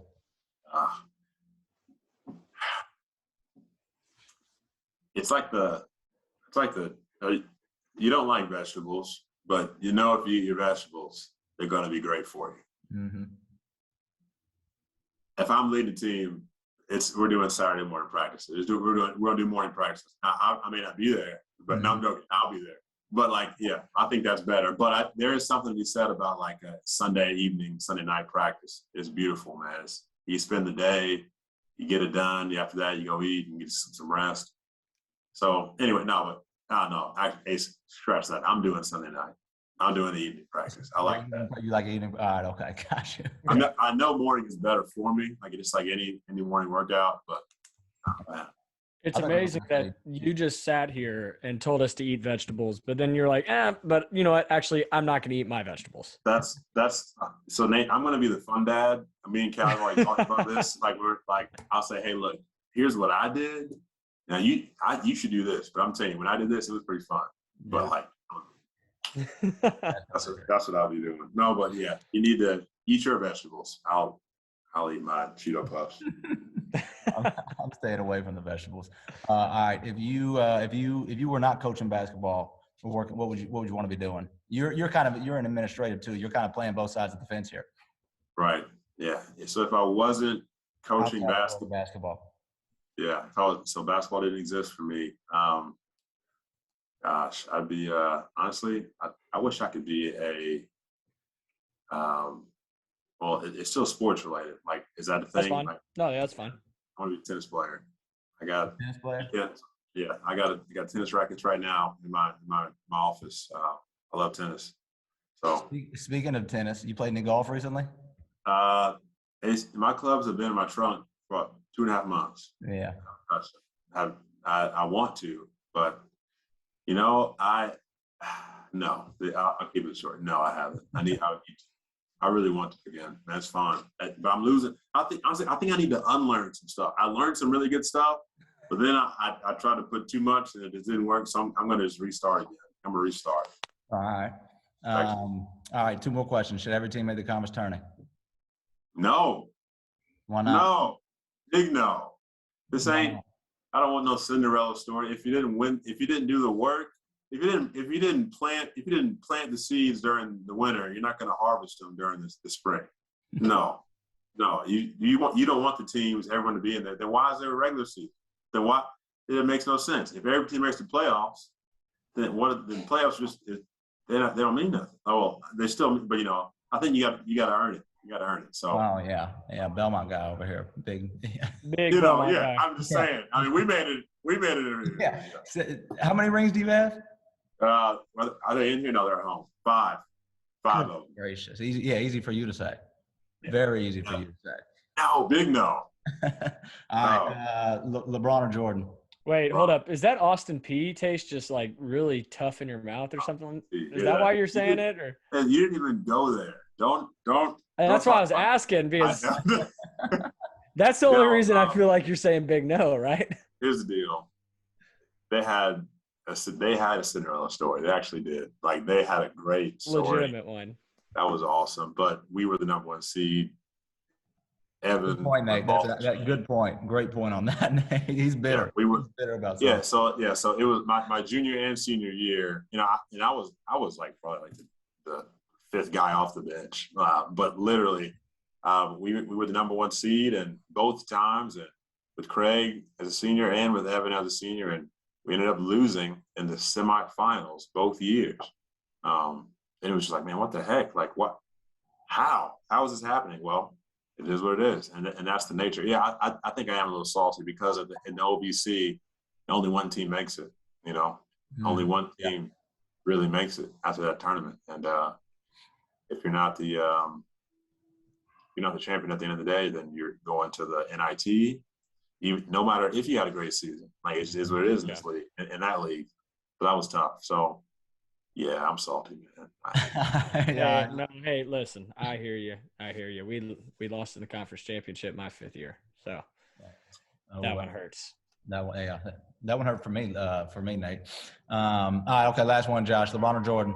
it's like you don't like vegetables, but you know if you eat your vegetables, they're going to be great for you. Mm-hmm. If I'm leading the team, we're doing Saturday morning practices. We're going to do morning practices. I may not be there, but no, I'm joking. I'll be there. But yeah, I think that's better. But there is something to be said about like a Sunday night practice. It's beautiful, man. You spend the day, you get it done. After that, you go eat and get some rest. So anyway, no, but I don't know. Actually, scratch that. I'm doing Sunday night. I'm doing the evening practice. I like that. You like eating? All right, okay, gotcha. I know morning is better for me. Like it's like any morning workout, but man. It's amazing that you just sat here and told us to eat vegetables, but then you're like, but you know what? Actually, I'm not going to eat my vegetables. That's so Nate, I'm going to be the fun dad. Me and Cal already talked about this. I'll say, hey, look, here's what I did. Now you should do this, but I'm telling you, when I did this, it was pretty fun. But that's what I'll be doing. No, but yeah, you need to eat your vegetables. I'll eat my Cheeto Puffs. I'm staying away from the vegetables. All right, if you were not coaching basketball or working, what would you want to be doing? You're an administrative too. You're kind of playing both sides of the fence here. Right. Yeah. So if I wasn't coaching basketball. Yeah. So basketball didn't exist for me. Gosh, I'd be honestly, I wish I could be well, it's still sports related. Like, is that the thing? That's fine. No, yeah, that's fine. I want to be a tennis player. I got tennis player. Yeah. I got tennis rackets right now in my office. I love tennis. So speaking of tennis, you played any golf recently? My clubs have been in my trunk for 2.5 months. Yeah. I want to, but no. I'll keep it short. No, I haven't. I really want to again. That's fine. But I'm losing. I think I need to unlearn some stuff. I learned some really good stuff, but then I tried to put too much and it didn't work. So I'm going to just restart again. I'm going to restart. All right. All right. 2 more questions. Should every team make the conference tourney? No. Why not? No. Big no. This ain't. I don't want no Cinderella story. If you didn't win, if you didn't do the work, if you didn't plant the seeds during the winter, you're not going to harvest them during the spring. No. You don't want the teams, everyone to be in there. Then why is there a regular season? Then why? It makes no sense. If every team makes the playoffs, then the playoffs they don't mean nothing. Oh, they still, but I think you got to earn it. You got to earn it. So. Oh yeah, Belmont guy over here, big. Big. Yeah. I'm just saying. I mean, we made it. Yeah. So, how many rings do you have? Are they in here? No, they're at home. 5 of them. Gracious. Easy for you to say. Yeah. Very easy for you to say. No, big no. All right. LeBron or Jordan? Wait, hold up. Is that Austin P taste just like really tough in your mouth or something? Is that why you're saying it? Or you didn't even go there. Don't. And that's why I was asking, because that's the only reason I feel like you're saying big no, right? Here's the deal. They had a Cinderella story. They actually did. Like, they had a great story. Legitimate one. That was awesome. But we were the #1 seed. Evan. Good point, Nate. That's good point. Great point on that, Nate. He's bitter. Yeah, He's bitter about something. So it was my junior and senior year. I was like probably like the 5th guy off the bench. But literally, we were the #1 seed, and both times, and with Craig as a senior and with Evan as a senior, and we ended up losing in the semifinals both years. And it was just like, man, what the heck? Like, what? How is this happening? Well, it is what it is, and that's the nature. Yeah, I think I am a little salty because in the OVC, only one team makes it. Only one team really makes it after that tournament, and if you're not the champion at the end of the day, then you're going to the NIT. No matter if you had a great season, like it is what it is in this league, in that league. But that was tough. So, yeah, I'm salty, man. No, hey, listen, I hear you. We lost in the conference championship my 5th year, so that one hurts. That one hurt for me, Nate. All right, okay, last one, Josh. LeBron or Jordan?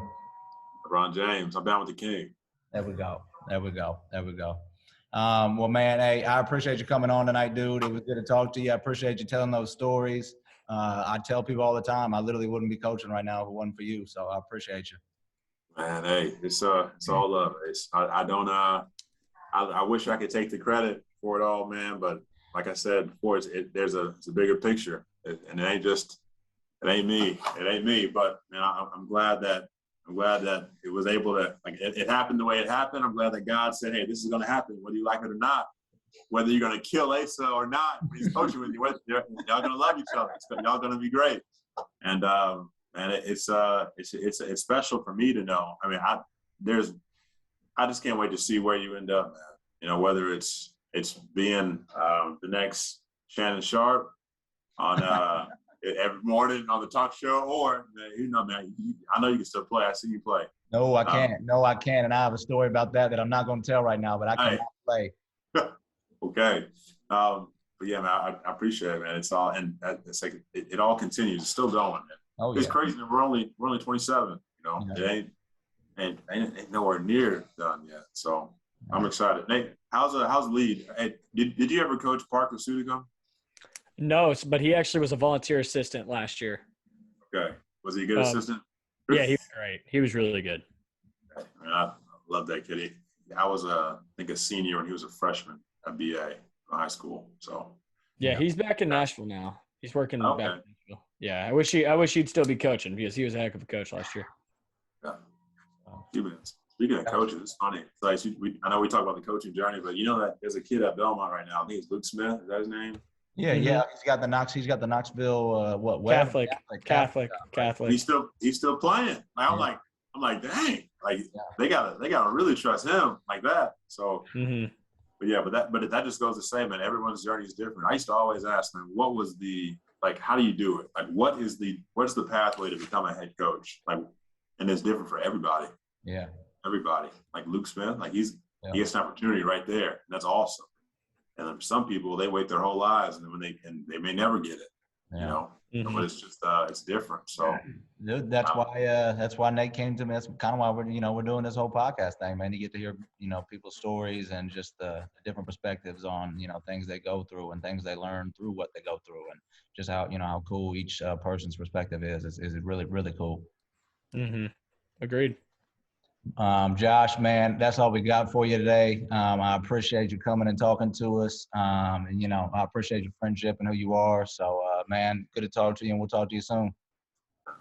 LeBron James. I'm down with the king. There we go. Well, man, hey, I appreciate you coming on tonight, dude. It was good to talk to you. I appreciate you telling those stories. I tell people all the time, I literally wouldn't be coaching right now if it wasn't for you. So I appreciate you. Man, hey, it's all love. I don't I wish I could take the credit for it all, man. But like I said before, it's a bigger picture, and it ain't me. But man, I'm glad that it was able to, like, it happened the way it happened. I'm glad that God said, hey, this is going to happen, whether you like it or not, whether you're going to kill Asa or not. When he's coaching with you, y'all going to love each other. Y'all going to be great. And it's special for me to know. I mean, I just can't wait to see where you end up, man. You know, whether it's being the next Shannon Sharp on every morning on the talk show, or you know, man, I know you can still play. I see you play. No, I can't. No, I can't. And I have a story about that I'm not going to tell right now, but I cannot play. Okay. But yeah, man, I appreciate it, man. It's all, and it's like it all continues. It's still going, man. Oh, It's yeah. crazy that we're only 27. You know, Yeah. it ain't nowhere near done yet. So I'm excited. Nate, how's the lead? Hey, did you ever coach Parker Sudigum? No, but he actually was a volunteer assistant last year. Okay. Was he a good assistant? Yeah, he was great. He was really good. Man, I love that kid. I was I think a senior when he was a freshman at BA in high school. So Yeah, he's back in Nashville now. He's working back in Nashville. Yeah, I wish he'd still be coaching because he was a heck of a coach last year. yeah. Speaking of coaches, it's funny. It's like I know we talk about the coaching journey, but you know that there's a kid at Belmont right now. I think it's Luke Smith. Is that his name? Yeah, Mhm. yeah. He's got the Knoxville Web? Catholic. He's still playing. Like, I'm like, dang. Like they gotta really trust him like that. So but yeah, but that just goes to say, man, everyone's journey is different. I used to always ask them, what was how do you do it? Like what's the pathway to become a head coach? Like, and it's different for everybody. Yeah. Everybody. Like Luke Smith, like he gets an opportunity right there. And that's awesome. And then for some people, they wait their whole lives, and they may never get it. Yeah. You know, but it's just it's different. So that's why Nate came to me. That's kind of why we're doing this whole podcast thing, man. You get to hear people's stories and just the different perspectives on things they go through and things they learn through what they go through, and just how cool each person's perspective is. Is really, really cool. Agreed. Josh, man, that's all we got for you today. I appreciate you coming and talking to us. And I appreciate your friendship and who you are. So, man, good to talk to you, and we'll talk to you soon.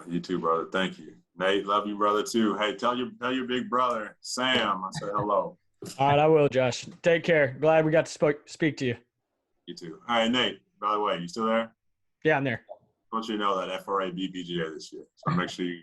You too, brother. Thank you. Nate, love you, brother, too. Hey, tell your big brother, Sam, I said hello. All right, I will, Josh. Take care. Glad we got to speak to you. You too. All right, Nate, by the way, you still there? Yeah, I'm there. I want you to know that FRA beat BGA this year. So make sure you